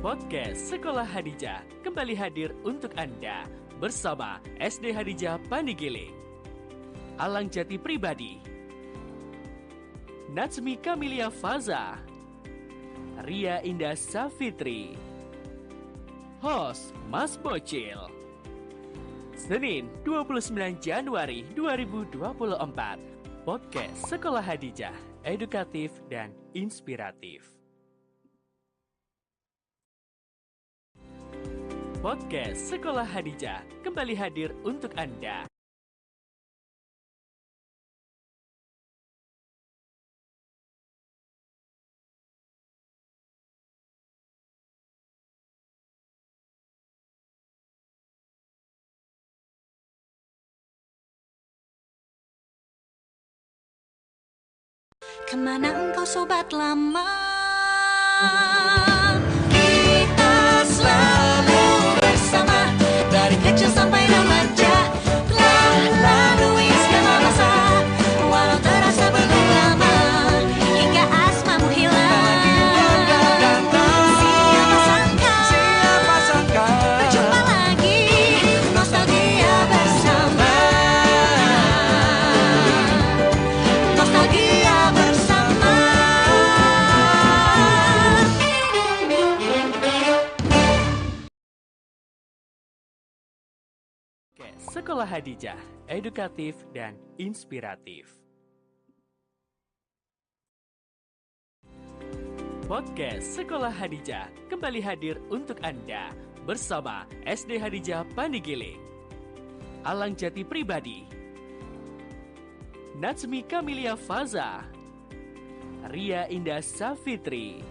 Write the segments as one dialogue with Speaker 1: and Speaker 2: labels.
Speaker 1: Podcast Sekolah Hadijah kembali hadir untuk Anda bersama SD Hadijah Panigele, Alang Jati Pribadi, Natsmi Kamilia Faza, Ria Indah Safitri, host Mas Bocil. Senin 29 Januari 2024, Podcast Sekolah Hadijah, edukatif dan inspiratif. Podcast Sekolah Hadijah kembali hadir untuk Anda.
Speaker 2: Kemana engkau sobat lama? Kita selalu bersama dari kecil sampai remaja, telah lalui segala masa, walau terasa belum lama hingga asmamu hilang. Siapa sangka berjumpa lagi, nostalgia bersama. Nostalgia bersama.
Speaker 1: Sekolah Hadijah, edukatif dan inspiratif. Podcast Sekolah Hadijah kembali hadir untuk Anda bersama SD Hadijah Panigele, Alang Jati Pribadi, Natsmi Kamilia Faza, Ria Indah Safitri,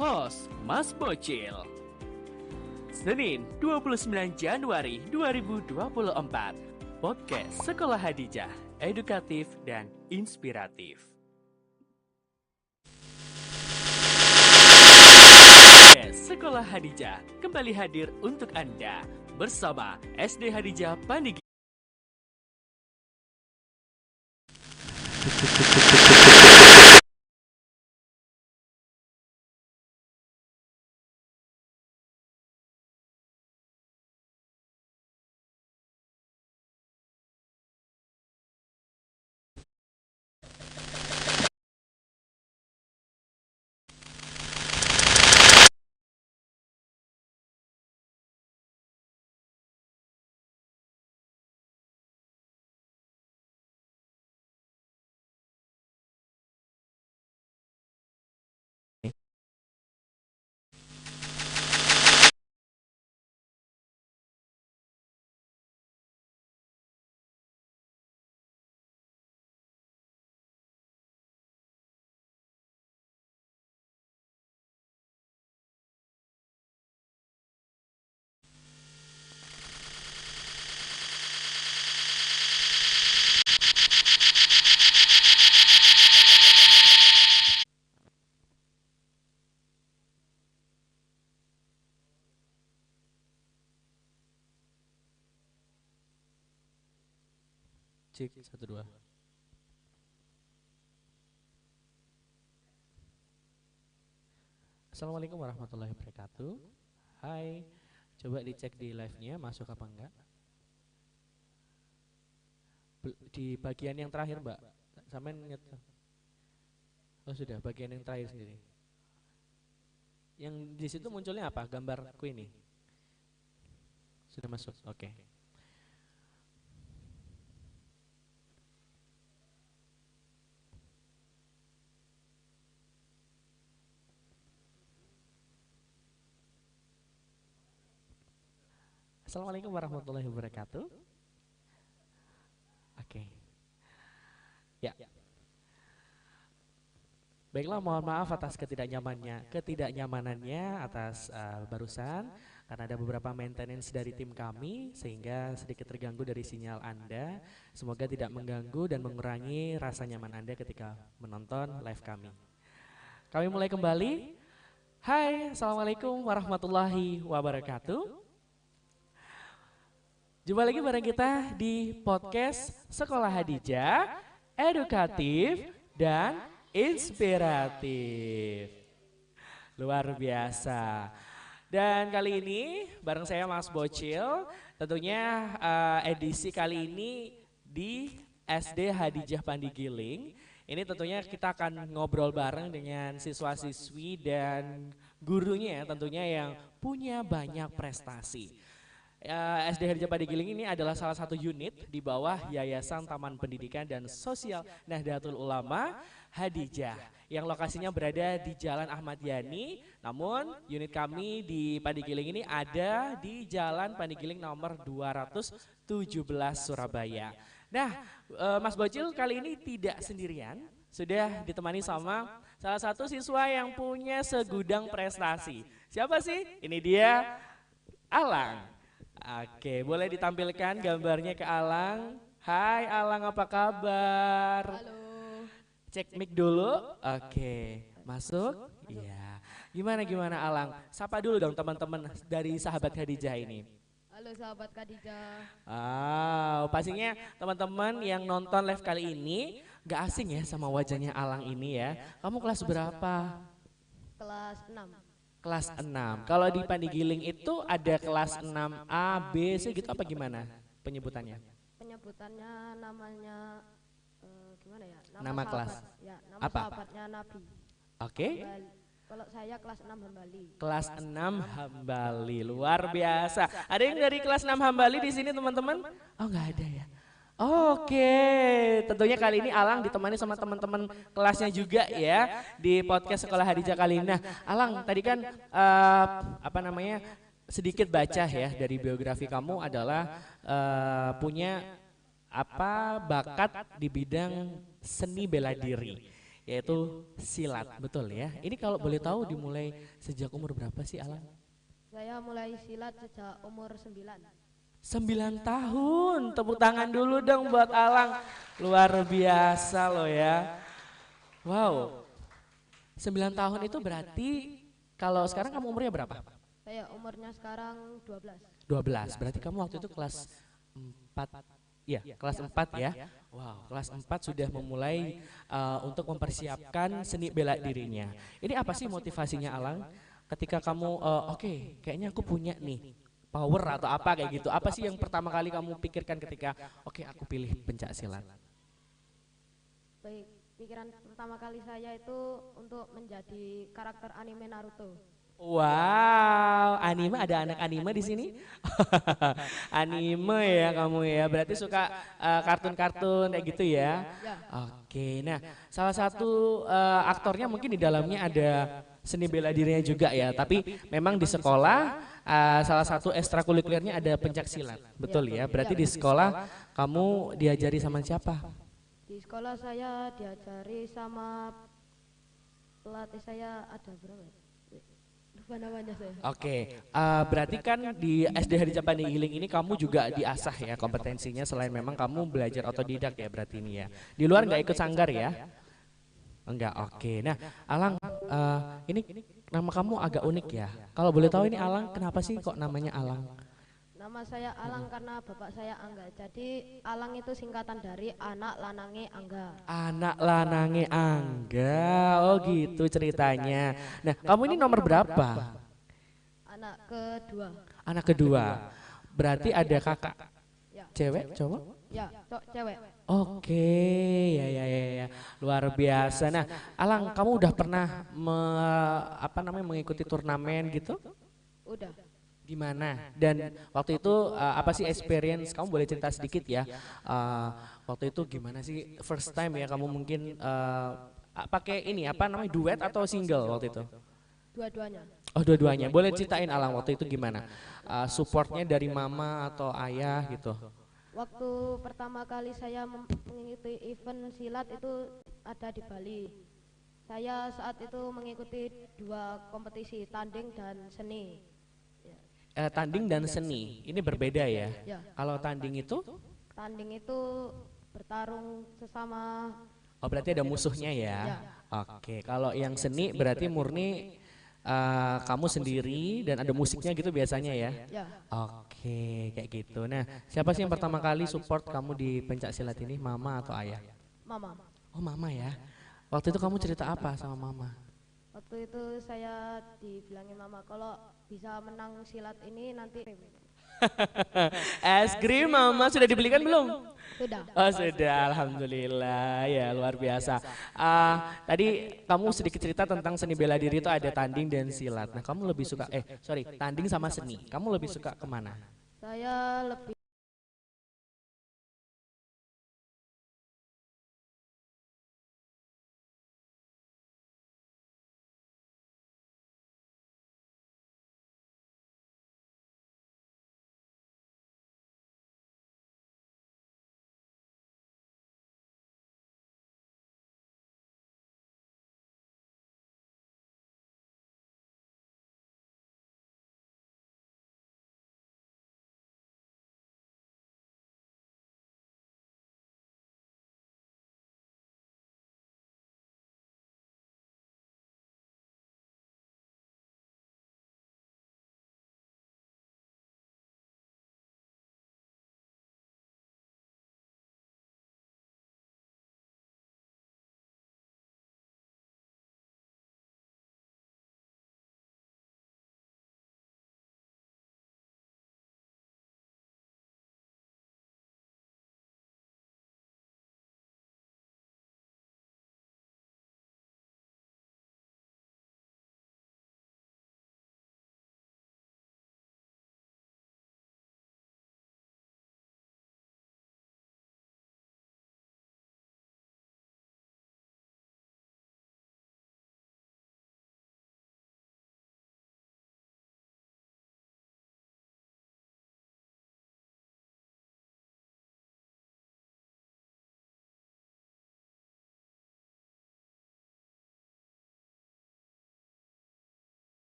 Speaker 1: host Mas Bocil. Senin 29 Januari 2024, Podcast Sekolah Hadijah, edukatif dan inspiratif. Podcast Sekolah Hadijah kembali hadir untuk Anda bersama SD Hadijah Panigele.
Speaker 3: Cek 1 2. Assalamualaikum warahmatullahi wabarakatuh. Hai, coba dicek di live-nya masuk apa enggak. Di bagian yang terakhir Mbak, sampean oh sudah, bagian yang terakhir sendiri. Yang di situ munculnya apa? Gambar Queenie. Sudah masuk, oke. Assalamualaikum warahmatullahi wabarakatuh. Oke. Ya. Baiklah, mohon maaf atas ketidaknyamanannya atas barusan, karena ada beberapa maintenance dari tim kami sehingga sedikit terganggu dari sinyal Anda. Semoga tidak mengganggu dan mengurangi rasa nyaman Anda ketika menonton live kami. Kami mulai kembali. Hai, assalamualaikum warahmatullahi wabarakatuh. Jumpa lagi bareng kita di podcast Sekolah Hadijah, edukatif dan inspiratif. Luar biasa. Dan kali ini bareng saya Mas Bocil, tentunya edisi kali ini di SD Hadijah Pandigiling. Ini tentunya kita akan ngobrol bareng dengan siswa-siswi dan gurunya tentunya yang punya banyak prestasi. SD Hadijah Pandigiling ini adalah salah satu unit di bawah Yayasan Taman Pendidikan dan Sosial Nahdlatul Ulama Hadijah yang lokasinya berada di Jalan Ahmad Yani. Namun unit kami di Pandigiling ini ada di Jalan Pandigiling nomor 217 Surabaya. Nah, Mas Bocil kali ini tidak sendirian, sudah ditemani sama salah satu siswa yang punya segudang prestasi. Siapa sih? Ini dia Alang. Oke, boleh ditampilkan gambarnya ke Alang. Hai Alang, apa kabar?
Speaker 4: Halo.
Speaker 3: Cek mic dulu. Oke, masuk. Iya. Gimana Alang? Sapa dulu dong teman-teman dari sahabat Hadijah ini.
Speaker 4: Halo sahabat Khadijah.
Speaker 3: Pastinya teman-teman yang nonton live kali ini gak asing ya sama wajahnya Alang ini ya. Kamu kelas berapa?
Speaker 4: Kelas 6.
Speaker 3: Kelas 6. Kalau di Pandigiling itu ada kelas 6A, B, C gitu apa gimana penyebutannya?
Speaker 4: Penyebutannya namanya gimana ya?
Speaker 3: Nama kelas.
Speaker 4: Ya, nama
Speaker 3: Apa?
Speaker 4: sahabatnya Nabi.
Speaker 3: Oke.
Speaker 4: Hambali. Kalau saya kelas 6 Hambali.
Speaker 3: Kelas 6 Hambali, luar biasa. Ada yang dari kelas 6 Hambali di sini teman-teman? Oh nggak ada ya. Oke, tentunya kali ini Alang ditemani sama teman-teman kelasnya juga ya di podcast Sekolah Hadijah kali ini. Nah, Alang tadi kan sedikit baca ya dari biografi kamu adalah punya bakat di bidang seni bela diri, yaitu silat, betul ya? Ini kalau boleh tahu dimulai sejak umur berapa sih Alang?
Speaker 4: Saya mulai silat sejak umur 9.
Speaker 3: 9 tahun, tepuk tangan dulu dong buat Alang. Luar biasa loh ya. Wow, 9 tahun itu berarti kalau sekarang kamu umurnya berapa?
Speaker 4: Saya umurnya sekarang 12.
Speaker 3: 12, berarti kamu waktu itu kelas 4, ya kelas 4 ya. Wow, kelas 4 sudah memulai untuk mempersiapkan seni bela dirinya. Ini apa sih motivasinya Alang ketika kamu, oke, kayaknya aku punya nih power atau apa kayak gitu. Apa sih yang pertama kali kamu pikirkan ketika oke, aku pilih pencak silat?
Speaker 4: Baik, pikiran pertama kali saya itu untuk menjadi karakter anime Naruto.
Speaker 3: Wow, anime, ada anak anime di sini? Anime ya kamu ya, berarti suka kartun-kartun kayak gitu ya?
Speaker 4: Ya.
Speaker 3: Oke, nah salah satu aktornya mungkin di dalamnya ada seni bela dirinya juga ya, tapi memang di sekolah salah satu ekstrakurikulernya ada pencak silat, betul ya? Berarti di sekolah kamu diajari sama siapa?
Speaker 4: Di sekolah saya diajari sama pelatih saya, ada berapa? Lupa namanya saya.
Speaker 3: Oke, berarti kan di SD Hadijah Pandigiling ini kamu juga diasah ya kompetensinya, selain memang kamu belajar otodidak ya berarti ini ya. Di luar nggak ikut sanggar ya? Enggak, oke. Nah, Alang, ini nama kamu agak unik ya. Kalau boleh tahu ini Alang, kenapa sih kok namanya Alang?
Speaker 4: Nama saya Alang karena bapak saya Angga. Jadi Alang itu singkatan dari anak lanange Angga.
Speaker 3: Anak lanange Angga, oh gitu ceritanya. Nah, kamu ini nomor berapa?
Speaker 4: Anak kedua.
Speaker 3: Anak kedua. Berarti ada kakak,
Speaker 4: Ya.
Speaker 3: cewek, cowok?
Speaker 4: Ya, cewek.
Speaker 3: Oke, ya, luar biasa. Nah, Alang, kamu udah pernah mengikuti turnamen gitu?
Speaker 4: Udah.
Speaker 3: Gimana? Dan waktu itu apa sih experience? Kamu boleh cerita sedikit ya. Waktu itu gimana sih first time ya kamu mungkin pakai ini duet atau single waktu itu?
Speaker 4: Dua-duanya.
Speaker 3: Oh, dua-duanya. Boleh ceritain Alang waktu itu gimana? Supportnya dari mama atau ayah gitu?
Speaker 4: Waktu pertama kali saya mengikuti event silat itu ada di Bali. Saya saat itu mengikuti 2 kompetisi, tanding dan seni.
Speaker 3: Tanding dan seni, ini berbeda ya?
Speaker 4: Ya.
Speaker 3: Kalau tanding itu?
Speaker 4: Tanding itu bertarung sesama.
Speaker 3: Oh, berarti ada musuhnya ya?
Speaker 4: Ya.
Speaker 3: Oke, kalau yang seni berarti murni kamu sendiri dan ada musiknya gitu biasanya ya?
Speaker 4: Ya.
Speaker 3: Oke, kayak gitu. Nah, siapa sih yang pertama kali support kamu di pencak silat ini, mama atau ayah?
Speaker 4: Mama.
Speaker 3: Oh, mama ya. Waktu itu kamu cerita apa sama mama?
Speaker 4: Waktu Waktu itu saya dibilangin mama kalau bisa menang silat ini nanti
Speaker 3: Es krim mama sudah dibelikan belum?
Speaker 4: sudah.
Speaker 3: Oh sudah, alhamdulillah ya luar biasa. Tadi kamu sedikit cerita tentang seni bela diri itu ada tanding dan silat. Nah kamu lebih suka, tanding sama seni. Kamu lebih suka kemana?
Speaker 4: Saya lebih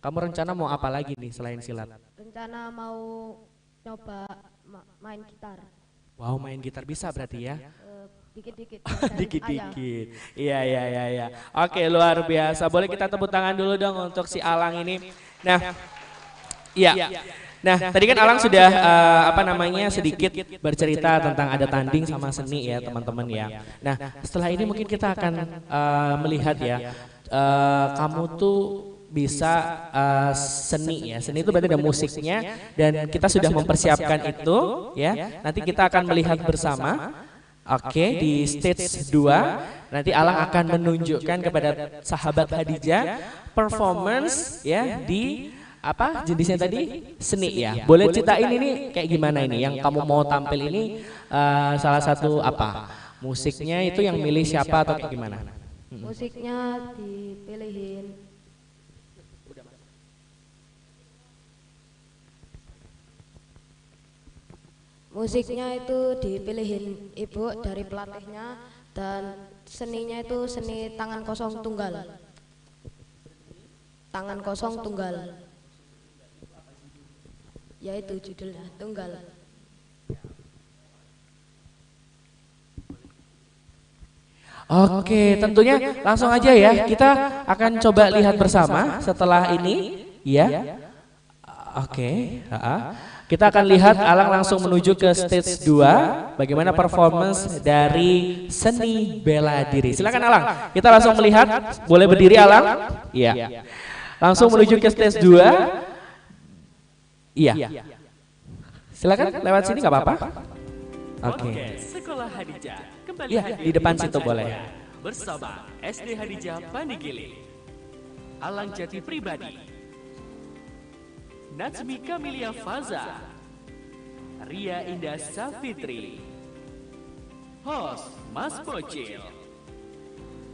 Speaker 3: Kamu rencana mau apa lagi nih selain silat?
Speaker 4: rencana mau coba main gitar
Speaker 3: Wow main gitar bisa berarti ya?
Speaker 4: dikit-dikit diajarin ayah.
Speaker 3: Dikit-dikit. Iya. Oke luar biasa. Boleh kita tepuk tangan dulu dong untuk si Alang ini. Nah, iya. Nah, tadi kan Alang sudah sedikit bercerita tentang ada tanding sama seni ya teman-teman ya. Nah, setelah ini mungkin kita akan melihat ya, kamu tuh bisa seni ya. Seni itu berarti ada musiknya dan kita sudah mempersiapkan itu ya. Nanti kita akan melihat bersama. Oke, di stage 2 nanti Alang akan menunjukkan kepada sahabat Hadijah performance ya di apa jenisnya tadi seni ya. Boleh ceritain ini kayak gimana ini yang kamu mau tampil ini salah satu apa musiknya itu yang milih siapa atau kayak gimana?
Speaker 4: Musiknya dipilihin musiknya itu dipilihin ibu dari pelatihnya dan seninya itu seni tangan kosong tunggal. Tangan kosong tunggal. Yaitu judulnya tunggal.
Speaker 3: Oke, tentunya langsung aja ya. Kita akan coba lihat bersama setelah ini ya. Oke, kita akan lihat Alang langsung menuju ke stage 2 bagaimana performance dari seni bela diri. Silakan Alang. Kita langsung melihat, boleh berdiri Alang? Iya. Langsung menuju ke stage 2. Iya. Silakan lewat sini nggak apa-apa. Oke.
Speaker 1: Sekolah Hadijah kembali
Speaker 3: Iya,
Speaker 1: hadir
Speaker 3: di depan situ
Speaker 1: Anda
Speaker 3: boleh.
Speaker 1: bersama SD Hadijah Pandigili, Alang Jati Pribadi, Natsmi Kamilia Faza, Ria Indah Safitri, host Mas Bocil.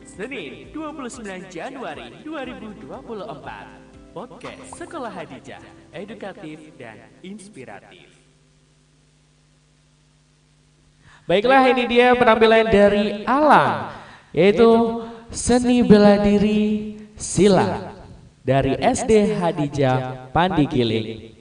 Speaker 1: Senin 29 Januari 2024, podcast Sekolah Hadijah, edukatif dan inspiratif.
Speaker 3: Baiklah, ini dia penampilan dari Alang
Speaker 1: yaitu seni bela diri silat dari SD Hadijah Pandigiling.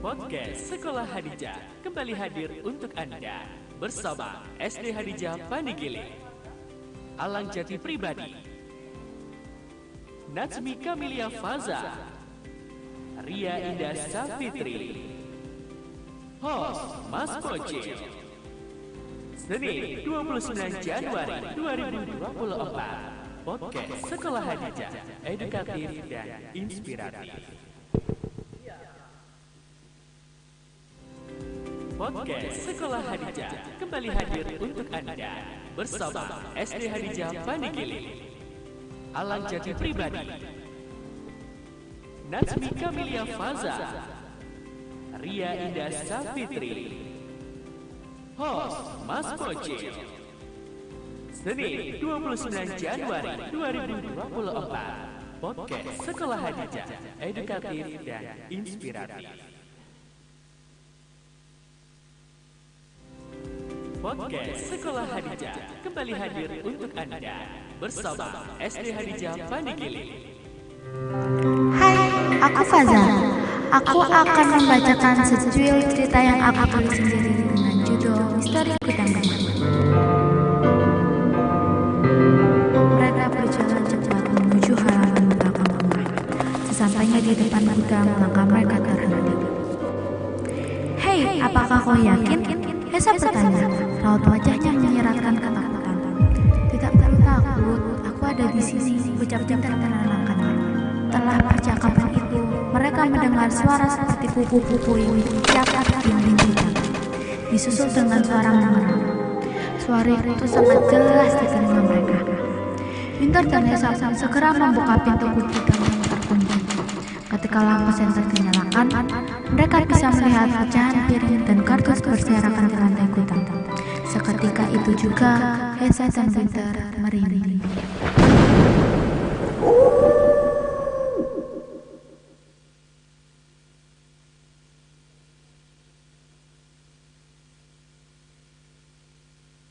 Speaker 1: Podcast Sekolah Hadijah kembali hadir untuk Anda bersama SD Hadijah Pandigiling, Alang Jati Pribadi, Natsmi Kamilia Faza, Ria Indah Safitri, host Mas Kocil. Senin 29 Januari 2024, Podcast Sekolah Hadijah, edukatif dan inspiratif. Podcast Sekolah Hadijah kembali hadir untuk Anda bersama SD Hadijah Pandigiling, Alang Jati Pribadi, Natsmi Kamilia Faza, Ria Indah Safitri, host Mas Kocil. Senin 29 Januari 2024, Podcast Sekolah Hadijah, edukatif dan inspiratif. Podcast Sekolah Hadijah kembali hadir untuk Anda bersama SD Hadijah Pandigiling.
Speaker 5: Hai, aku Faza. Aku akan membacakan secuil cerita yang aku tulis sendiri dengan judul Misteri Kutang Gemar. Mereka berjalan cepat menuju halaman belakang rumah. Sesampainya di depan gudang, langkah mereka terhenti. Hei, apakah kau yakin? Hesa bertanya, raut wajahnya menyiratkan ketakutan. Tidak perlu takut, aku ada di sini, ucap Pintar menenangkannya. Setelah percakapan itu, mereka mendengar suara seperti kupu-kupu yang mencatat dinding hutan, disusul dengan suara mengeram. Suara itu sangat jelas di telinga mereka. Pintar dan Hesa segera membuka pintu gudang yang terkunci. Ketika lampu senter dinyalakan, mereka bisa melihat pecahan piring dan kardus berserakan di lantai gudang. Seketika itu juga, Hesa dan Pintar merinding.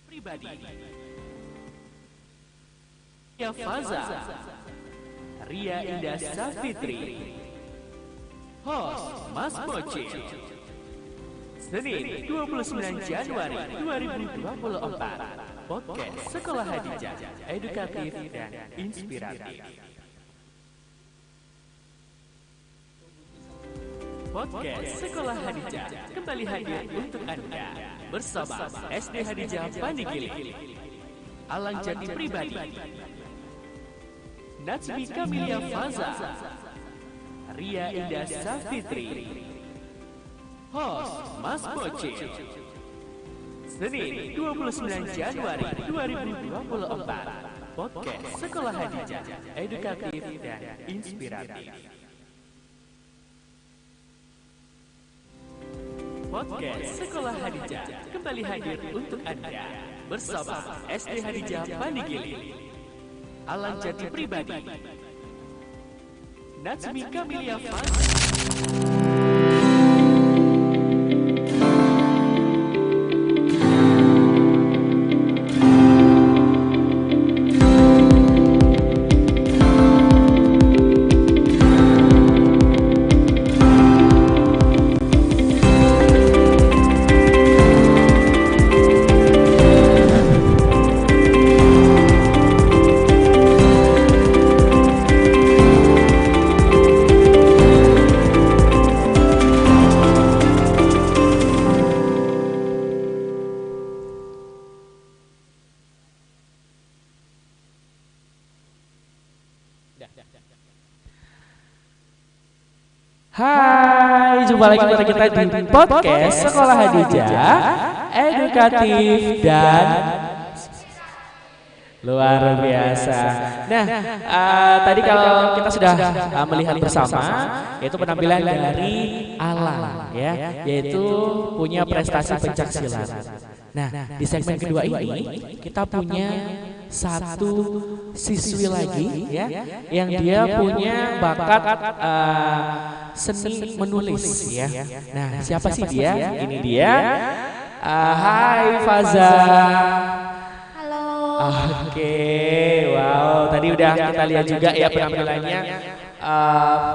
Speaker 1: Pribadi Ria Faza, Ria Indah Safitri, host Mas Kocil. Senin 29 Januari 2024, Podcast Sekolah Hadijah, edukatif dan inspiratif. Podcast Sekolah Hadijah kembali hadir untuk Anda bersama SD Hadijah Pandigili, Alang Jati Pribadi, Natsmi Kamilia Faza, Ria Indah Safitri, host Mas Bocil. Senin 29 Januari 2024, Podcast Sekolah Hadijah, edukatif dan inspiratif. Podcast Sekolah Hadijah kembali hadir untuk Anda bersama SD Hadijah Pandigili, Alang Jati Pribadi, Natsmi Kamilia Faza.
Speaker 3: Hai, jumpa lagi pada kita di podcast Sekolah Hadijah, edukatif dan luar biasa. Nah, tadi kalau kita sudah melihat bersama, yaitu penampilan dari Alang, ya, yaitu punya prestasi pencaksilat. Nah, di segmen kedua ini kita punya satu siswi lagi, ya, yang dia punya bakat seni menulis, ya. Nah, siapa sih dia? Ini dia. Hai Faza.
Speaker 5: Halo.
Speaker 3: Oke, wow. Tadi udah kita lihat juga ya penampilannya,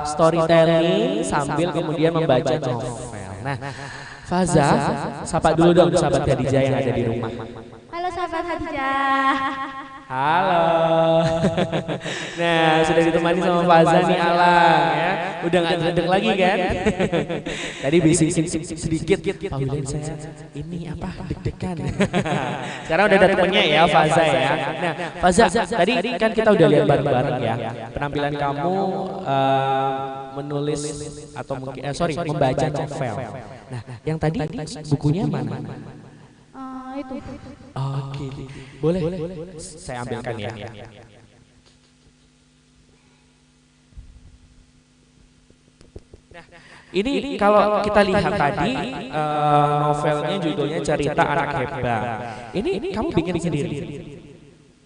Speaker 3: storytelling sambil kemudian membaca novel. Nah, Faza, sapa dulu dong sahabat Hadijah yang ada di rumah.
Speaker 5: Halo sahabat Hadijah.
Speaker 3: Halo. Nah, sudah ditemani sama Faza nih Alang, ya. Udah nggak dredeg lagi kan? Tadi bisik sedikit. Panggilan saya ini apa? Deg-degan. Sekarang udah ada temennya ya Faza ya. Nah, Faza, tadi kan kita udah lihat bareng-bareng ya. Penampilan kamu menulis atau mungkin membaca novel. Nah, yang tadi bukunya mana?
Speaker 5: Itu.
Speaker 3: Oke, boleh. Saya ambilkan ya. Ini kalau kita lihat tadi novelnya judulnya Cerita Anak Hebat. Ini kamu bikin sendiri?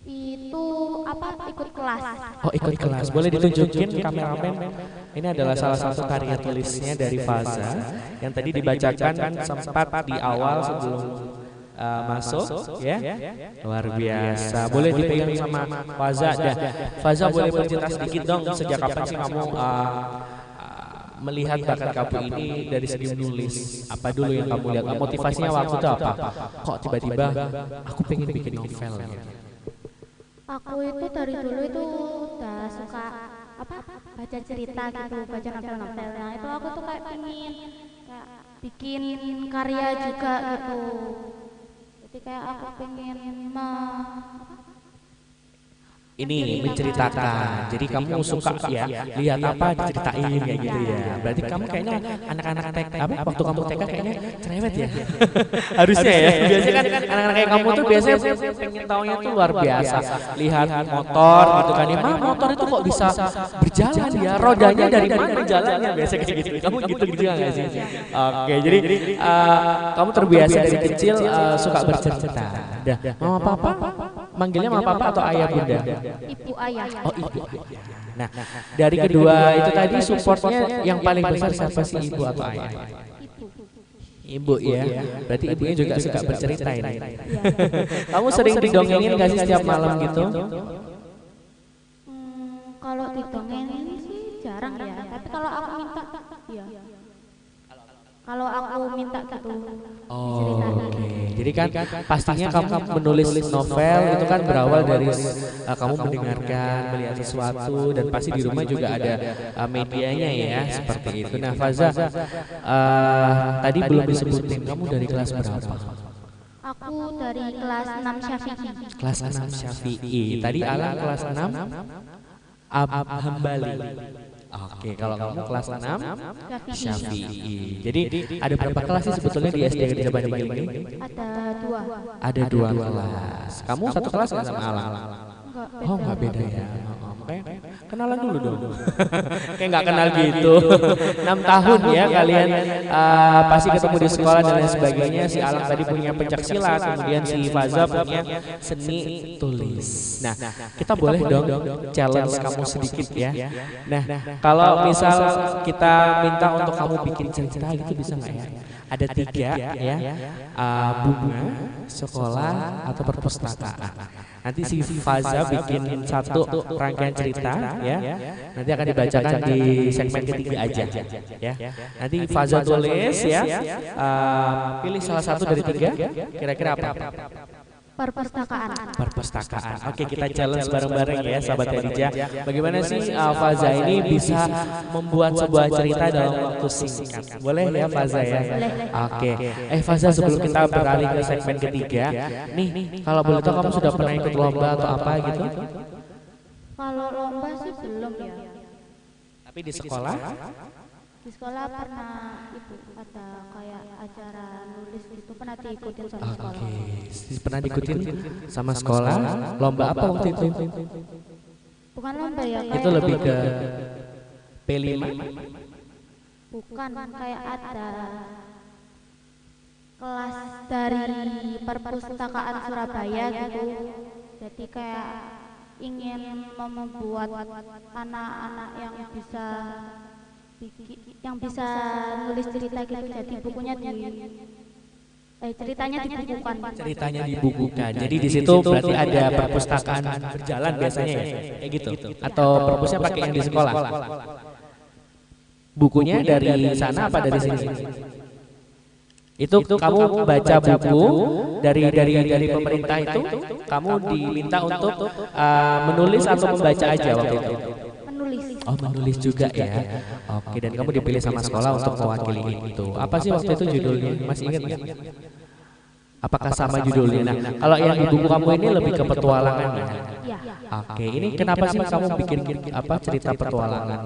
Speaker 5: Itu apa? Ikut kelas.
Speaker 3: Oh, ikut kelas. Boleh ditunjukin kameramen? Ini adalah salah satu karya tulisnya dari Faza yang tadi dibacakan sempat di awal sebelum masuk, ya. Luar biasa. Boleh dipegang sama Faza. Faza boleh bercerita sedikit dong, sejak kapan sih kamu melihat bakat kamu ini dari segi menulis? Apa dulu yang kamu lihat? Motivasinya waktu itu apa? Kok tiba-tiba aku pengen bikin novel?
Speaker 5: Aku itu dari dulu itu udah suka baca cerita gitu, baca novel-novel. Nah, itu aku tuh kayak pengen bikin karya juga gitu. Jadi kayak aku pengen
Speaker 3: ini menceritakan. Jadi kamu suka ya lihat apa diceritain kayak gitu ya. Berarti kamu kayaknya anak-anak TK waktu kamu TK kayaknya cerewet ya. Harusnya ya. Biasanya kan anak-anak kayak kamu tuh biasanya pengen taunya tuh luar biasa. Lihat motor gitu kan. Ma, motor itu kok bisa berjalan ya? Rodanya dari mana jalannya? Biasa kayak gitu. Kamu gitu juga enggak sih? Oke, jadi kamu terbiasa dari kecil suka bercerita. Dah, mama papa manggilnya mama papa atau ayah bunda?
Speaker 5: ibu ayah.
Speaker 3: Oh, ibu ayah. Nah, dari kedua itu tadi supportnya yang paling besar siapa sih, ibu atau ayah? Ibu ya. Berarti ibunya juga suka bercerita ini. Kamu sering didongengin nggak sih setiap malam gitu?
Speaker 5: Kalau didongengin sih jarang ya. Tapi kalau aku minta, iya.
Speaker 4: Kalau aku minta gitu
Speaker 3: Oh,
Speaker 4: diceritain.
Speaker 3: oke. Jadi kan pastinya kamu menulis novel itu kan berawal dari kamu mendengarkan, melihat sesuatu dan pasti di rumah juga ada medianya ya, seperti itu. Nah, Faza, tadi belum disebutin kamu dari kelas berapa?
Speaker 5: Aku dari kelas 6 Syafi'i.
Speaker 3: Kelas 6 Syafi'i. Tadi Alang kelas 6 Hambali. Oke, kalau kamu kelas 6 Syafi'i. Jadi ada berapa kelas sih sebetulnya di SD Hadijah Pandigil ini?
Speaker 5: Ada 2.
Speaker 3: Ada 2 kelas. Kamu satu kelas nggak sama Alang? Oh, nggak beda ya. Makanya kenalan dulu dong. Kayak nggak kenal gitu. 6 tahun ya kalian pasti ketemu di sekolah dan lain sebagainya. Si Alang tadi punya pencak silat, kemudian si Faza punya seni tulis. Nah, kita boleh dong challenge kamu sedikit ya. Nah, kalau misal kita minta untuk kamu bikin cerita gitu bisa nggak ya? Ada 3 ya, bunga, sekolah atau perpustakaan. Nanti si Faza bikin satu rangkaian cerita ya. Nanti akan dibacakan di segmen ketiga aja ya. Nanti Faza tulis ya. Pilih salah satu dari 3. Kira-kira apa?
Speaker 5: Perpustakaan.
Speaker 3: Perpustakaan. Oke, kita challenge bareng-bareng ya sahabat Hadijah. Bagaimana sih Faza ini bisa membuat sebuah cerita dalam waktu singkat? Boleh ya Faza ya? Oke. Faza, sebelum kita beralih ke segmen ketiga, nih kalau boleh tahu kamu sudah pernah ikut lomba atau apa gitu?
Speaker 4: Kalau lomba sih belum ya.
Speaker 3: Tapi di sekolah?
Speaker 4: Di sekolah pernah itu ada kayak acara nulis gitu, pernah diikutin sama sekolah.
Speaker 3: Pernah diikutin sama sekolah? Lomba apa waktu itu?
Speaker 4: Bukan lomba ya, kayak
Speaker 3: Itu lebih ke P5?
Speaker 4: bukan, kayak ada kelas dari perpustakaan Surabaya gitu. Jadi kayak ingin membuat anak-anak yang bisa nulis cerita gitu. Jadi bukunya ceritanya dibukukan.
Speaker 3: Ceritanya dibukukan. Jadi di situ berarti ada perpustakaan berjalan biasanya ya, kayak gitu. Atau perpusnya pakai yang di sekolah? Bukunya dari sana apa dari sini? Itu kamu baca buku dari pemerintah itu, kamu diminta untuk menulis atau membaca aja waktu itu?
Speaker 4: Menulis.
Speaker 3: Oh, menulis juga ya. Oke, dan kamu dipilih sama sekolah untuk mewakili itu. Apa sih waktu itu judulnya? Masih ingat nggak? Apakah sama judulnya? Nah, kalau yang di buku kamu ini lebih ke petualangan ya?
Speaker 4: Iya.
Speaker 3: Oke, ini kenapa sih kamu bikin cerita petualangan?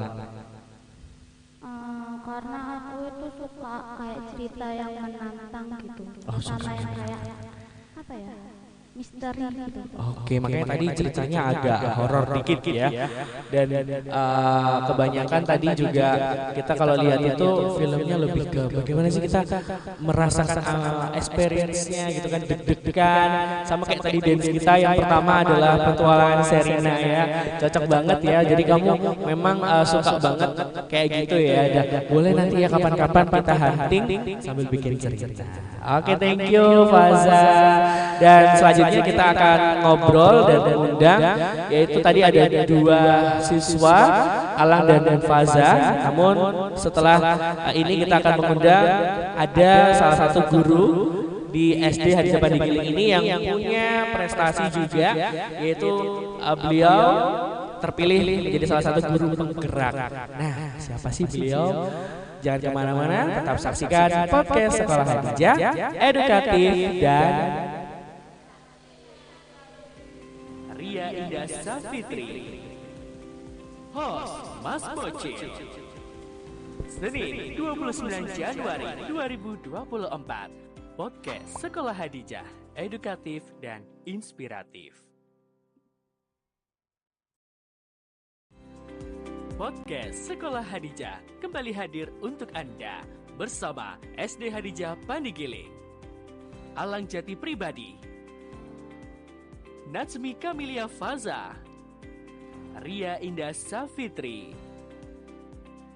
Speaker 4: Karena aku itu suka kayak cerita yang menantang gitu.
Speaker 3: Oh,
Speaker 4: Sama yang kayak apa ya? Misteri gitu.
Speaker 3: Oke, makanya tadi ceritanya agak horor dikit ya. Dan kebanyakan tadi juga kita kalau lihat itu filmnya lebih ke bagaimana sih kita merasakan experience-nya gitu kan, deg-degan sama kayak tadi dance kita yang pertama adalah petualangan Sherina ya. Cocok banget ya. Jadi kamu memang suka banget kayak gitu ya. Dan boleh nanti ya kapan-kapan kita hunting sambil bikin cerita. Oke, thank you Faza. Dan selanjutnya kita akan ngobrol dan mengundang, yaitu tadi ada 2 siswa Alang dan Faza. Namun setelah ini kita akan mengundang ada salah satu guru di SD Hadijah Pandigil ini yang punya prestasi juga, yaitu beliau terpilih menjadi salah satu guru penggerak. Nah, siapa sih beliau? Jangan kemana-mana, tetap saksikan podcast Sekolah Hadijah, edukatif dan
Speaker 1: Ria Indah Safitri, host Mas Bocil. Senin 29 Januari 2024, podcast Sekolah Hadijah, edukatif dan inspiratif. Podcast Sekolah Hadijah kembali hadir untuk Anda bersama SD Hadijah Pandigile, Alang Jati Pribadi, Natsmi Kamilia Faza, Ria Indah Safitri,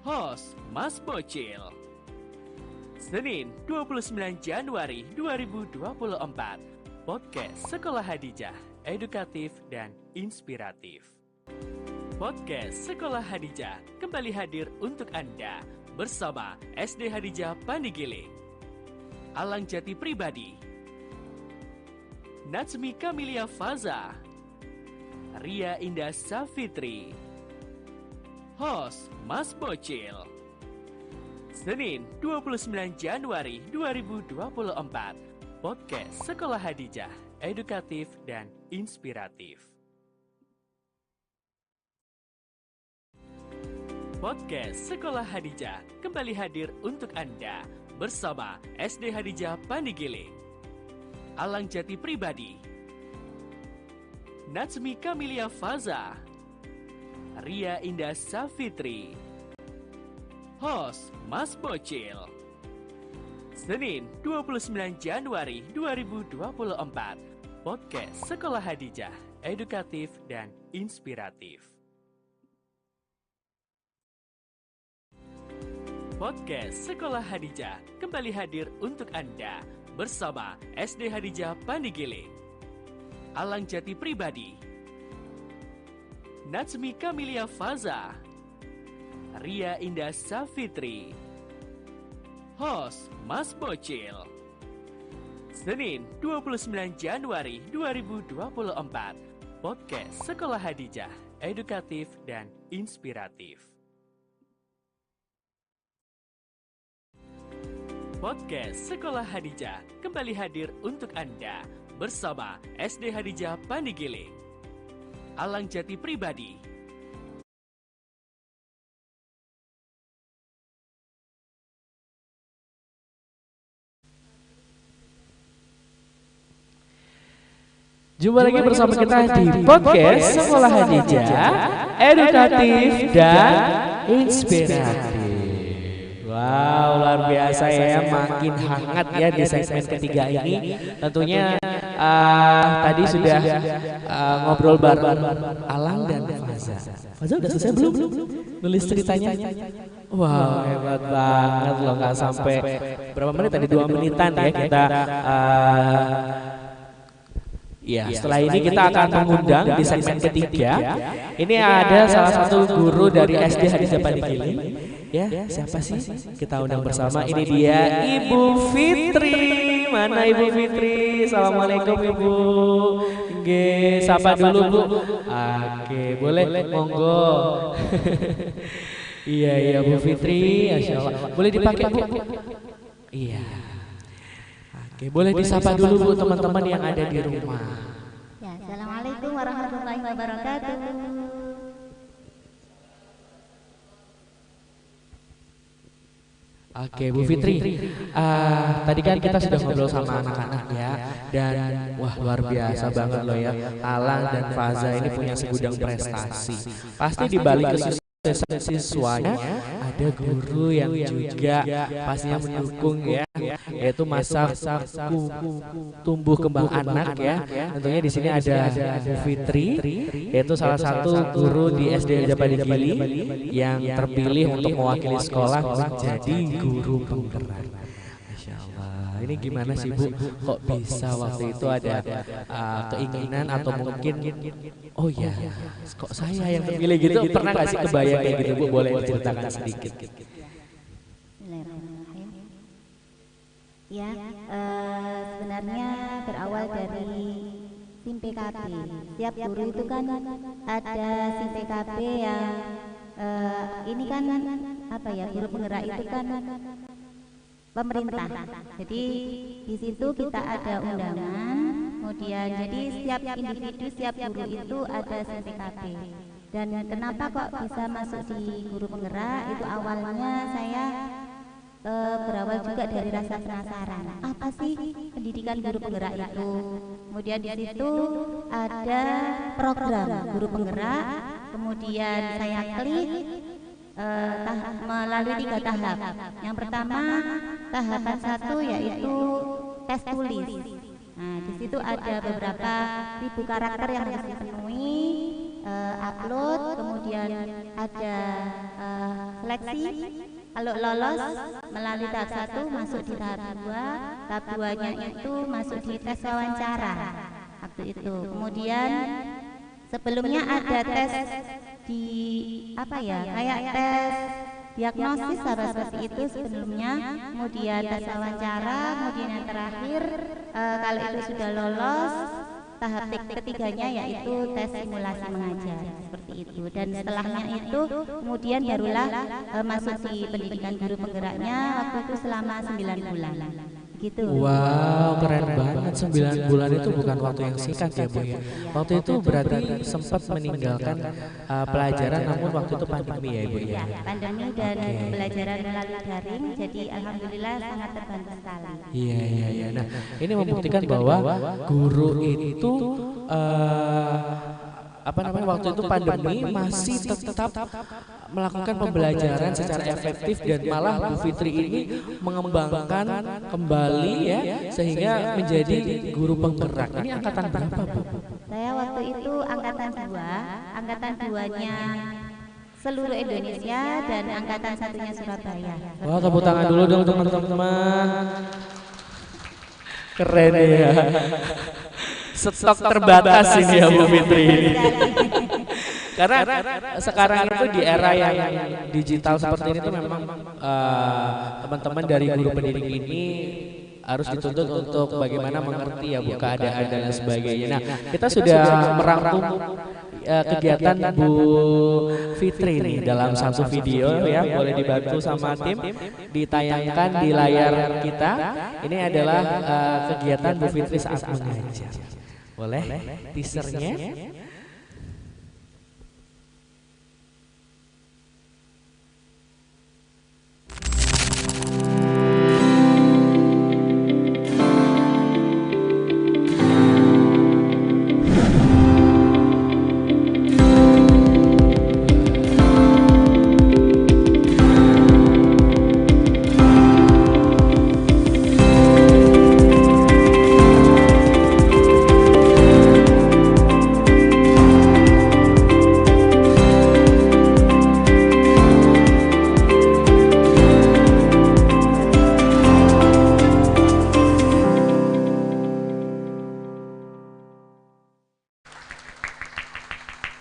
Speaker 1: host Mas Bocil. Senin 29 Januari 2024, podcast Sekolah Hadijah, edukatif dan inspiratif. Podcast Sekolah Hadijah kembali hadir untuk Anda bersama SD Hadijah Pandigiling. Alang Jati Pribadi, Natsmi Kamilia Faza, Ria Indah Safitri, host Mas Bocil. Senin 29 Januari 2024, podcast Sekolah Hadijah, edukatif dan inspiratif. Podcast Sekolah Hadijah kembali hadir untuk Anda bersama SD Hadijah Pandigiling. Alang Jati Pribadi, Natsmi Kamilia Faza, Ria Indah Safitri, host Mas Bocil. Senin 29 Januari 2024, podcast Sekolah Hadijah, edukatif dan inspiratif. Podcast Sekolah Hadijah kembali hadir untuk Anda bersama SD Hadijah Pandigiling. Alang Jati Pribadi, Natsmi Kamilia Faza, Ria Indah Safitri, host Mas Bocil. Senin 29 Januari 2024, podcast Sekolah Hadijah, edukatif dan inspiratif. Podcast Sekolah Hadijah kembali hadir untuk Anda bersama SD Hadijah Pandigiling. Alang Jati Pribadi,
Speaker 3: Jumpa lagi bersama kita di podcast Sekolah Hadijah, edukatif dan inspiratif. Wow, luar biasa ya, makin hangat ya di segmen ketiga ini. Tentunya tadi sudah ngobrol bareng Alang dan Faza. Faza udah selesai belum nulis ceritanya? Wow, hebat banget loh, nggak sampai berapa menit tadi, 2 menitan ya kita. Ya, setelah ini kita akan mengundang di segmen ketiga. Ini ada salah satu guru dari SD Hadijah Pandigiling. Ya, siapa sih? Kita undang bersama. Ini dia Ibu Fitri. Mana Ibu Fitri? Assalamualaikum Ibu. Oke, sapa dulu Bu. Oke, boleh, monggo. Iya Bu Fitri, Masya Allah. Boleh dipakai Bu? Iya. Oke, boleh disapa dulu Bu teman-teman yang ada di rumah.
Speaker 6: Ya, Assalamualaikum warahmatullahi wabarakatuh.
Speaker 3: Oke Bu Fitri, tadi kan kita sudah ngobrol sama anak-anak ya, dan wah luar biasa banget loh ya, Alang dan Faza ini punya segudang prestasi. Pasti di balik siswanya ada guru yang juga pastinya mendukung ya, yaitu masa tumbuh kembang anak ya. Tentunya di sini ada Bu Fitri, yaitu salah satu guru di SD Hadijah Pandigiling yang terpilih untuk mewakili sekolah menjadi guru penggerak. Masya Allah, ini gimana sih Bu? Kok bisa waktu itu ada keinginan atau mungkin oh ya, kok saya yang terpilih gitu? Pernah nggak sih kebayang kayak gitu Bu? Boleh diceritakan sedikit.
Speaker 6: Bismillahirrahmanirrahim. Ya, sebenarnya berawal dari SIM PKB. Setiap guru itu kan ada SIM PKB yang ini kan apa ya, guru penggerak itu kan pemerintah. Jadi di situ kita ada undangan. Kemudian jadi setiap individu, setiap guru itu ada SIM PKB. Dan kenapa kok bisa masuk di guru penggerak? Itu awalnya saya berawal juga dari rasa penasaran. Apa sih pendidikan guru penggerak itu? Kemudian di situ ada program guru penggerak. Kemudian saya klik melalui 3 tahap. Yang pertama tahapan 1 yaitu tes tulis. Nah, di situ ada beberapa ribu karakter yang harus dipenuhi, upload, kemudian ada seleksi. Kalau lolos melalui tahap 1 masuk di tahap 2, tahap 2-nya itu masuk di tes wawancara waktu itu. Kemudian sebelumnya ada tes di apa ya, kayak tes diagnosis seperti itu sebelumnya, kemudian tes wawancara, kemudian yang terakhir kalau itu sudah lolos, tahap ketiganya yaitu tes simulasi mengajar seperti itu. Dan setelahnya itu kemudian barulah masuk di pendidikan guru penggeraknya waktu itu selama 9 bulan. Gitu.
Speaker 3: Wow, keren banget. 9 bulan itu bukan waktu yang singkat ya Bu ya. Waktu itu berarti sempat meninggalkan pelajaran, namun waktu itu pandemi ya Ibu ya.
Speaker 6: Pandemi dan pembelajaran melalui daring, jadi alhamdulillah sangat terbantu sekali.
Speaker 3: Iya. Nah, ini membuktikan bahwa guru itu waktu itu pandemi masih tetap melakukan pembelajaran secara efektif, dan malah Bu Fitri ini mengembangkan kembali ya sehingga menjadi guru penggerak. Ini angkatan berapa Bu?
Speaker 6: Saya waktu itu angkatan 2, angkatan 2-nya seluruh Indonesia dan angkatan 1-nya Surabaya.
Speaker 3: Wah, tepuk tangan dulu dong teman-teman. Keren ya. Stok terbatas ini ya Bu Fitri. Karena sekarang itu di era yang digital seperti ini tuh memang teman-teman dari guru pendidik ini harus dituntut untuk bagaimana mengerti ya Bu keadaan dan sebagainya. Nah, kita sudah merangkum kegiatan Bu Fitri ini dalam satu video ya, boleh dibantu sama tim ditayangkan di layar kita. Ini adalah kegiatan Bu Fitri saat mengajar. Boleh teasernya?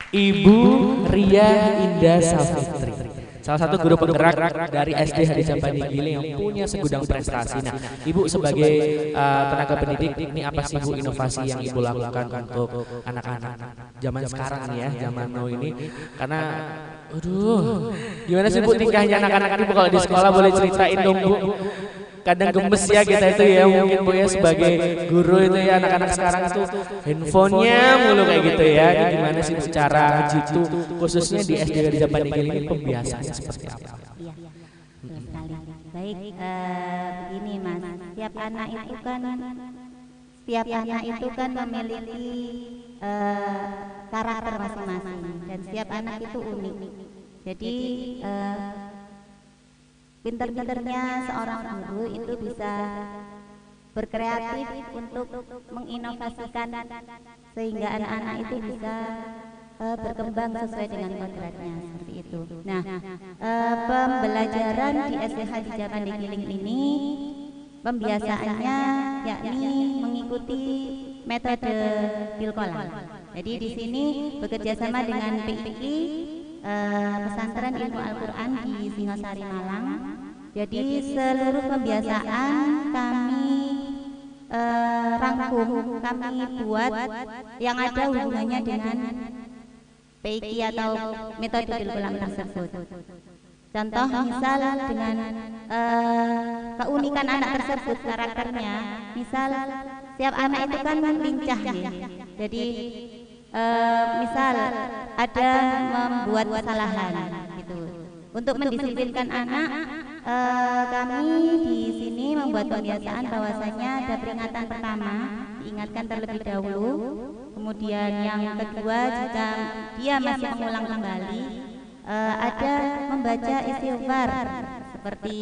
Speaker 3: Ibu Ria Indah Safitri, salah satu guru penggerak dari SD Hadijah Pandigile yang punya segudang prestasi. Nah, Ibu sebagai tenaga pendidik, ini apa sih Bu inovasi yang Ibu lakukan untuk anak-anak zaman sekarang nih ya, zaman now ini? Karena, gimana sih Bu tingkahnya anak-anak Ibu kalau di sekolah, boleh ceritain dong Bu? Kadang gemes ya kita itu ya, mungkin Bu ya sebagai guru itu ya, anak-anak sekarang itu handphonenya mulu kayak gitu ya. Ini gimana sih secara jitu khususnya di SD Hadijah Pandigile ini pembiasaannya seperti apa?
Speaker 6: Iya, betul sekali. Baik, begini Mas, setiap anak itu kan memiliki karakter masing-masing, dan setiap anak itu unik. Jadi pinter-pinternya seorang guru itu bisa berkreatif untuk menginovasikan sehingga anak-anak itu bisa berkembang sesuai dengan kodratnya seperti itu. Nah, pembelajaran di SD Hadijah Pandigile ini pembiasaannya yakni mengikuti metode Pilkola. Jadi di sini bekerja sama dengan PII, Pesantren Ilmu Al-Quran di Singosari Malang. Jadi seluruh pembiasaan kami rangkum, kami buat yang ada hubungannya dengan PII atau metode Pilkola tersebut. Contoh misal dengan keunikan anak tersebut, karakternya, misal setiap anak itu kan lincah ya. Jadi misal ada membuat kesalahan gitu. Untuk mendisiplinkan anak, kami di sini membuat pembiasaan bahwasanya ada peringatan pertama, diingatkan terlebih dahulu. Kemudian yang kedua, jika dia masih mengulang kembali, ada membaca istighfar, seperti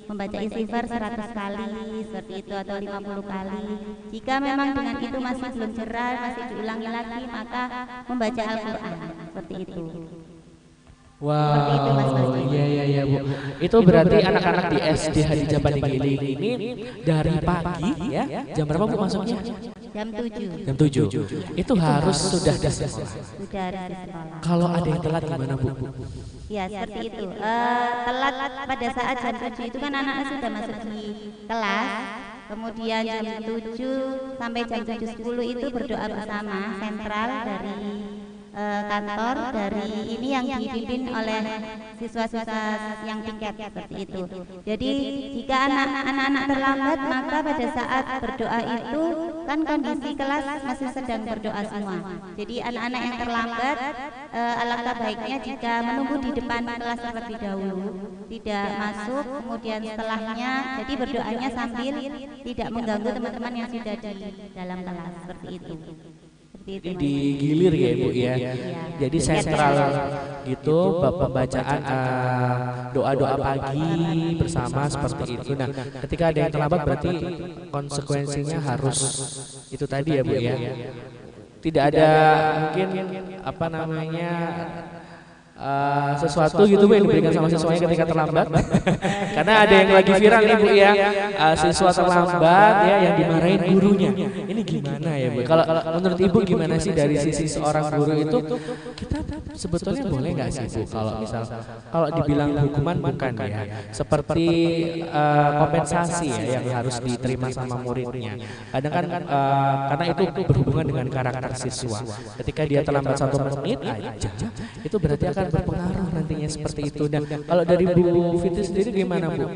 Speaker 6: membaca istighfar 100 kali seperti itu atau 50 kali. Jika memang dengan itu masih belum cerah, masih diulangi lagi, maka membaca Al-Quran seperti itu.
Speaker 3: Wow, iya Bu. Itu berarti anak-anak di SD Hadijah Pandigiling ini dari pagi ya. Jam berapa Bu masuknya?
Speaker 6: Jam 7.
Speaker 3: Jam 7. Itu harus sudah di sekolah.
Speaker 6: Sudah harus di sekolah.
Speaker 3: Kalau ada yang telat gimana Bu?
Speaker 6: Ya seperti itu. Telat pada saat jam 7 itu kan anak sudah masuk di kelas. Kemudian jam 7 sampai jam 7.10 itu berdoa bersama sentral dari kantor dari ini yang dipimpin oleh siswa-siswa yang tingkat seperti itu. Jadi jika anak-anak terlambat maka pada saat berdoa itu kan kondisi kelas masih sedang berdoa semua. Jadi anak-anak yang terlambat alangkah baiknya jika menunggu di depan kelas terlebih dahulu, tidak masuk, kemudian setelahnya jadi berdoanya sambil tidak mengganggu teman-teman yang sudah di dalam kelas seperti itu.
Speaker 3: Ini digilir ya Ibu ya. Jadi sentral gitu pembacaan doa-doa pagi bersama seperti itu. Nah, ketika ada yang terlambat berarti konsekuensinya harus itu tadi ya Bu ya. Tidak ada mungkin apa namanya sesuatu gitu Bu yang diberikan sama siswanya ketika terlambat. Karena ada yang lagi viral nih Bu ya, siswa terlambat ya yang dimarahin gurunya. Ini gimana ya Bu? Kalau menurut Ibu gimana sih dari sisi seorang guru itu kita sebetulnya boleh nggak sih Bu kalau dibilang hukuman bukan ya, seperti kompensasi ya yang harus diterima sama muridnya. Kadang kan karena itu berhubungan dengan karakter siswa. Ketika dia terlambat 1 menit aja, itu berarti akan berpengaruh nantinya seperti itu. Dan kalau dari Bu Fitri sendiri gimana Bu?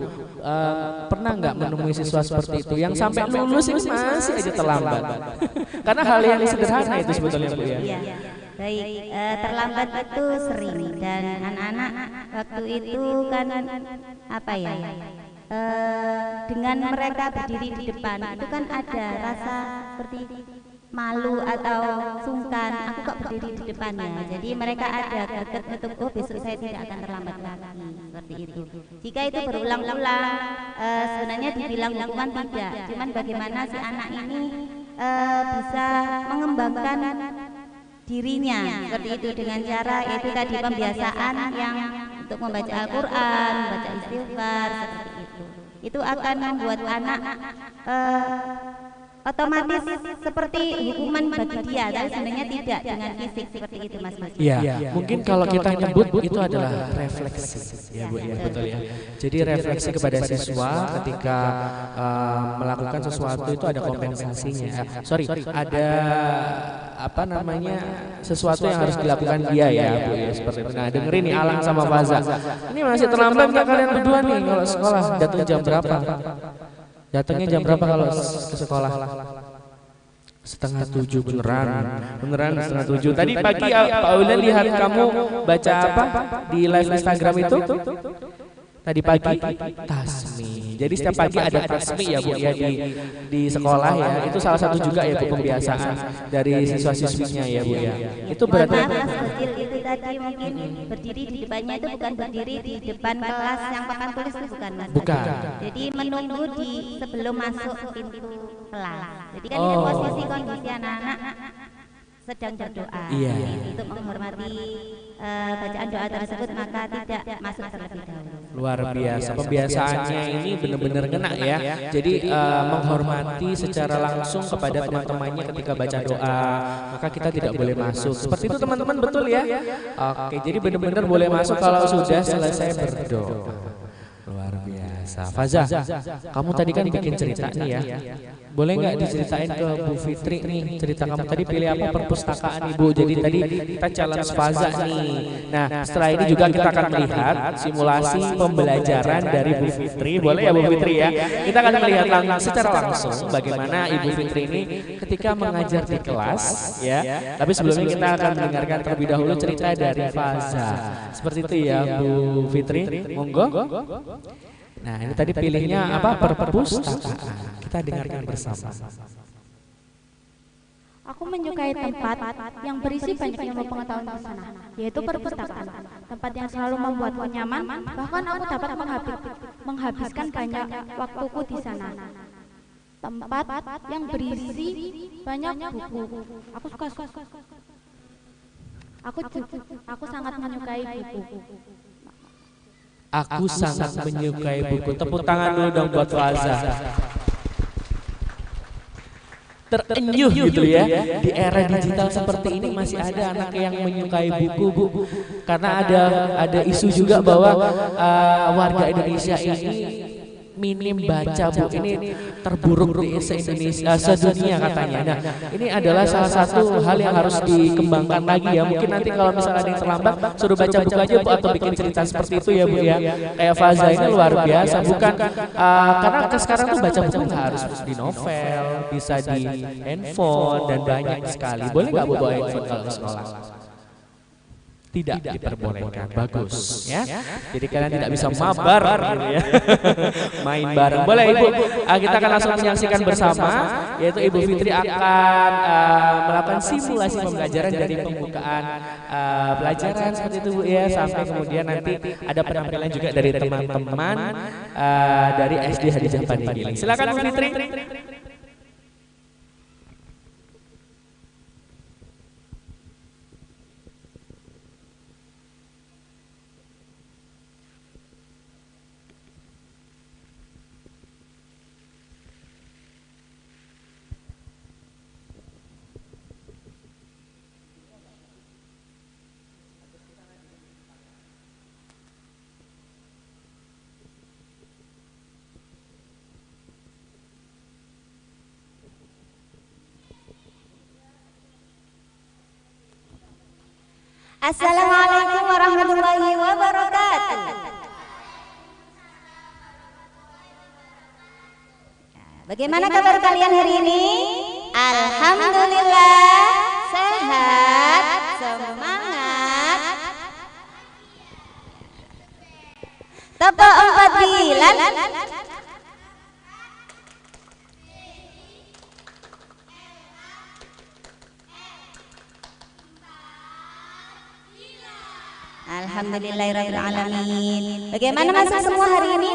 Speaker 3: Pernah nggak menemui siswa seperti itu yang sampai lulus ini masih aja terlambat? Karena hal yang sederhana itu sebetulnya Bu ya.
Speaker 6: Baik, terlambat itu sering dan anak-anak waktu itu kan apa ya? Dengan mereka berdiri di depan itu kan ada rasa seperti malu atau sungkan, aku kok berdiri di depannya. Jadi mereka ada greget untuk oh besok saya tidak akan terlambat lagi seperti itu. Jika itu berulang-ulang sebenarnya dibilang hukuman tidak, cuman bagaimana si anak ini bisa mengembangkan dirinya seperti itu dengan cara itu tadi pembiasaan yang untuk membaca Al-Quran, membaca istighfar seperti itu. Itu akan membuat anak otomatis seperti hukuman bagi dia, tapi sebenarnya tidak dengan fisik seperti itu Mas.
Speaker 3: Iya, mungkin kalau kita nyebut itu adalah refleksi, ya Bu ya, betul ya. Jadi refleksi kepada siswa ketika melakukan sesuatu itu ada kompensasinya. Ada apa namanya sesuatu yang harus dilakukan dia ya Bu ya seperti itu. Nah dengerin nih Alang sama Faza, ini masih terlambat nggak kalian berdua nih kalau sekolah? Datang jam berapa? Datangnya jam berapa kalau ke sekolah? 6:30 beneran 6:30. Tadi pagi Pak Ulen lihat kamu baca apa di live Instagram itu? Tadi pagi tasmi. Jadi setiap pagi ada tasmi ya Bu ya di sekolah ya. Itu salah satu juga ya Bu pembiasaan dari siswa-siswinya ya Bu ya. Itu berarti
Speaker 6: kecil itu tadi mungkin berdiri di depannya itu bukan berdiri di depan kelas yang papan tulis itu bukan Mas.
Speaker 3: Bukan.
Speaker 6: Jadi menunggu di sebelum masuk pintu kelas. Jadi kan ini posisi kondisi anak-anak sedang berdoa.
Speaker 3: Iya.
Speaker 6: Untuk menghormati bacaan doa tersebut maka tidak masuk terlebih dahulu.
Speaker 3: Luar biasa pembiasaannya ini benar-benar ngena ya. Jadi menghormati secara langsung kepada teman-temannya ketika baca doa, maka kita tidak boleh masuk. Seperti itu teman-teman, betul ya? Oke, jadi benar-benar boleh masuk kalau sudah selesai berdoa. Luar biasa. Faza, kamu tadi kan bikin cerita nih ya. Boleh nggak diceritain ke Bu Fitri nih cerita kamu tadi pilih apa perpustakaan Ibu? Jadi tadi kita challenge Faza nih. Nah setelah ini juga kita akan melihat simulasi pembelajaran dari Bu Fitri. Boleh ya Bu Fitri ya? Kita akan melihat secara langsung bagaimana Ibu Fitri ini ketika mengajar di kelas ya. Tapi sebelumnya kita akan mendengarkan terlebih dahulu cerita dari Faza. Seperti itu ya Bu Fitri. Monggo. Nah ini tadi pilihnya apa perpustakaan. Kita dengarkan bersama.
Speaker 7: Aku menyukai tempat yang berisi banyak ilmu pengetahuan di sana, yaitu perpustakaan. Tempat yang selalu membuatku nyaman, bahkan aku dapat menghabiskan banyak waktuku di sana. Tempat yang berisi banyak buku. Aku suka. Aku sangat menyukai buku.
Speaker 3: Aku sangat menyukai buku. Tepuk tangan dulu dong buat Faza. Terenyuh gitu ya, di era digital seperti ini masih ada anak yang menyukai buku, Bu. Karena ada isu juga bahwa warga Indonesia ini minim baca, Bu. Ini terburuk di se-Indonesia, sedunia katanya. Nah, ini adalah salah satu hal yang harus dikembangkan lagi ya. Mungkin nanti kalau misalnya ada yang terlambat, suruh baca buku aja, Bu, atau bikin cerita seperti itu ya, Bu ya. Kayak Faza ini luar biasa, bukan karena sekarang tuh baca buku nggak harus di novel, bisa di handphone dan banyak sekali. Boleh nggak Bu bawa handphone kalau ke sekolah? Tidak diperbolehkan. Bagus ya. Jadi kalian tidak bisa mabar gitu ya. Main bareng. Boleh Ibu. Kita akan langsung menyaksikan bersama, yaitu Ibu Fitri akan melakukan simulasi pembelajaran dari pembukaan pelajaran seperti itu, Bu ya, sampai kemudian nanti ada penampilan juga dari teman-teman dari SD Hadijah Pandigiling. Silakan Bu Fitri.
Speaker 6: Assalamualaikum warahmatullahi wabarakatuh. Bagaimana kabar kalian hari ini? Alhamdulillah sehat, semangat. Tepuk 4 bulan. Alhamdulillahirrahmanirrahim. Bagaimana masuk semua hari ini?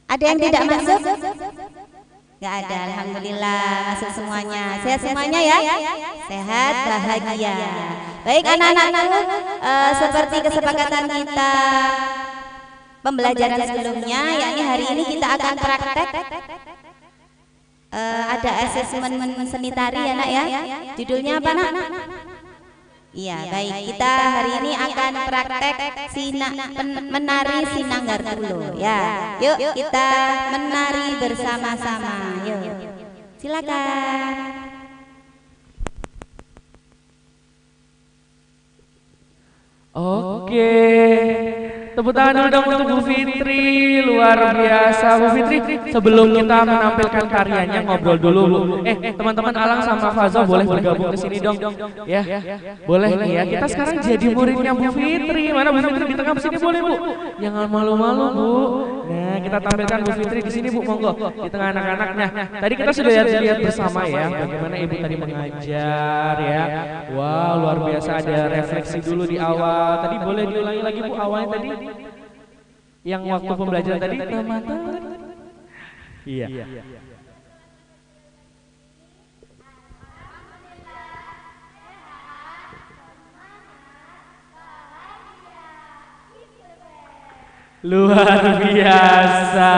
Speaker 6: Ada yang tidak masuk? Gak ada, alhamdulillah masuk semuanya. Sehat semuanya ya? Sehat, bahagia. Baik anak-anakku, seperti kesepakatan kita pembelajaran sebelumnya, yakni hari ini kita akan praktek. Ada asesmen seni tari ya nak ya? Judulnya apa nak? Iya, baik. Kita hari ini akan praktek menari Sinanggar Tulo ya. Yuk kita menari bersama-sama. Yuk. Silakan.
Speaker 3: Oke. Tepuk tangan dulu dong untuk Bu Fitri, luar biasa Bu Fitri. Sebelum kita menampilkan karyanya ngobrol dulu Bu. Teman-teman Alang sama Faza boleh bergabung ke sini dong. Ya, boleh nih ya. Kita sekarang jadi muridnya Bu Fitri. Mana Bu Fitri di tengah sini boleh Bu? Jangan malu-malu Bu. Nah, kita tampilkan Bu Fitri di sini Bu, monggo di tengah anak-anaknya. Tadi kita sudah lihat bersama ya, bagaimana Ibu tadi mengajar ya. Wow, luar biasa, ada refleksi dulu di awal. Tadi boleh diulangi lagi Bu awalnya tadi? Yang waktu pembelajaran tadi teman-teman. Iya. Luar biasa.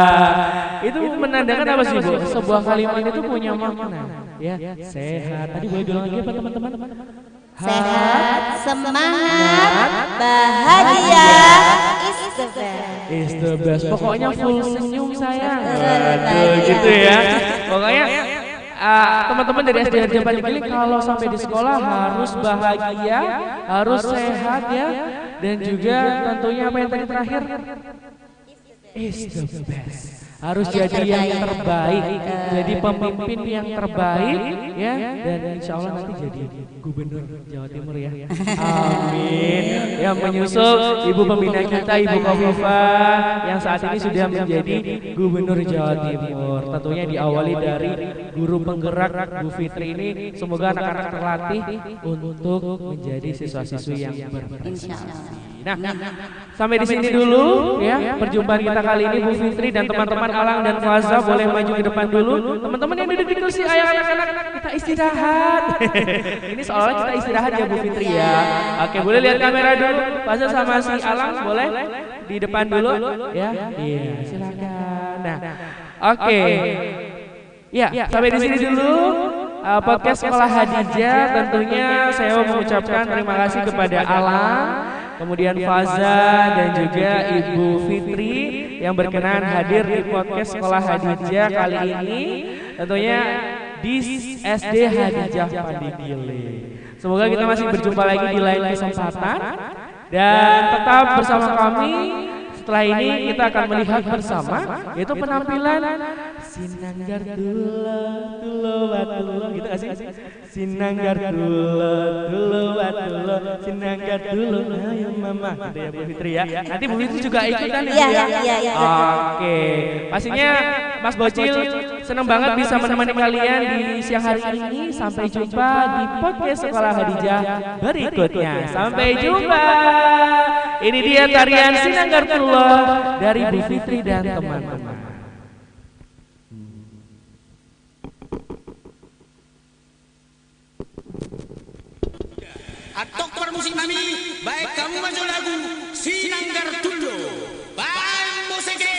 Speaker 3: Itu menandakan apa sih Bu? Sebuah kalimat itu punya makna. Ya, sehat. Tadi boleh diulang lagi apa teman-teman?
Speaker 6: Sehat, semangat, bahagia, is the best.
Speaker 3: Pokoknya full senyum sayang. Aduh, gitu ya. Pokoknya teman-teman dari SD Hadijah Pandigiling kalau sampai di sekolah harus bahagia, harus sehat ya, dan juga tentunya apa yang tadi terakhir? Is the best. Harus jadi yang terbaik, jadi pemimpin yang terbaik ya, dan insya Allah nanti jadi gubernur Jawa Timur ya. Amin. Yang menyusul Ibu pembina kita Ibu Khofifah yang saat ini sudah menjadi gubernur Jawa Timur. Tentunya diawali dari guru penggerak Bu Fitri ini. Semoga anak-anak terlatih untuk menjadi siswa-siswi yang berprestasi. Nah, sampai di sini dulu ya perjumpaan kita kali ini Bu Fitri dan teman-teman Alang dan Faza boleh maju ke depan dulu. Teman-teman yang duduk di kursi, ayo anak-anak kita kita istirahat. Ini soalnya kita istirahat ya Bu Fitri ya. Oke, boleh lihat kamera dulu. Fazal sama si Alang boleh di depan dulu ya. Iya, silakan. Nah, oke. Ya, sampai di sini dulu podcast Sekolah Hadijah. Tentunya saya mau mengucapkan terima kasih kepada Alang, kemudian Faza dan juga Ibu Fitri yang berkenan hadir di podcast Sekolah Hadijah kali ini. Tentunya di SD Hadijah Pandigile. Semoga kita masih berjumpa lagi di lain kesempatan dan tetap bersama kami. Setelah ini kita akan melihat bersama yaitu penampilan Sinanggar Tulo Watulo, gitu gak sih? Sinanggar Tulo Watulo, Sinanggar Tulo, ayo mama, gitu ya Bu Fitri ya. Nanti Bu Fitri juga ikutan ya.
Speaker 6: Iya.
Speaker 3: Oke, pastinya Mas Bocil senang banget bisa menemani kalian di siang hari ini. Sampai jumpa di podcast Sekolah Hadijah berikutnya. Sampai jumpa. Ini dia tarian Sinanggar Tulo dari Bu Fitri dan teman-teman.
Speaker 8: Atok permusik mami, baik kamu maju lagu Sinanggar Tulo, Bambo Sege.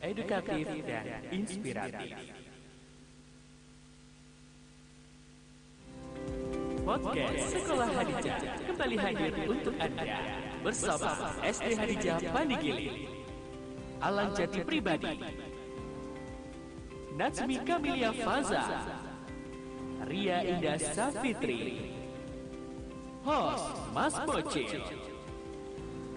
Speaker 1: Edukatif dan inspiratif. Podcast Sekolah Hadijah kembali hadir untuk Anda bersama SD Hadijah Pandigile, Alang Jati Pribadi, Natsmi Kamilia Faza, Ria Indah Safitri, host Mas Bocil.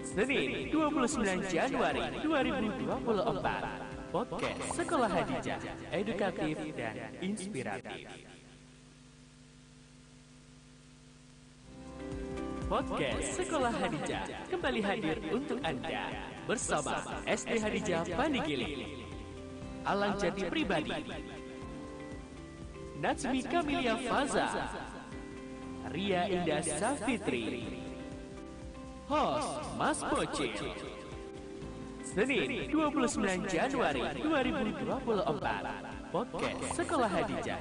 Speaker 1: Senin 29 Januari 2024, podcast Sekolah Hadijah, edukatif dan inspiratif. Podcast Sekolah Hadijah kembali hadir untuk Anda bersama SD Hadijah Pandigile, Alang Jati Pribadi, Natsmi Kamilia Faza, Ria Indah Safitri, host Mas Bocil. Senin 29 Januari 2024, podcast Sekolah Hadijah.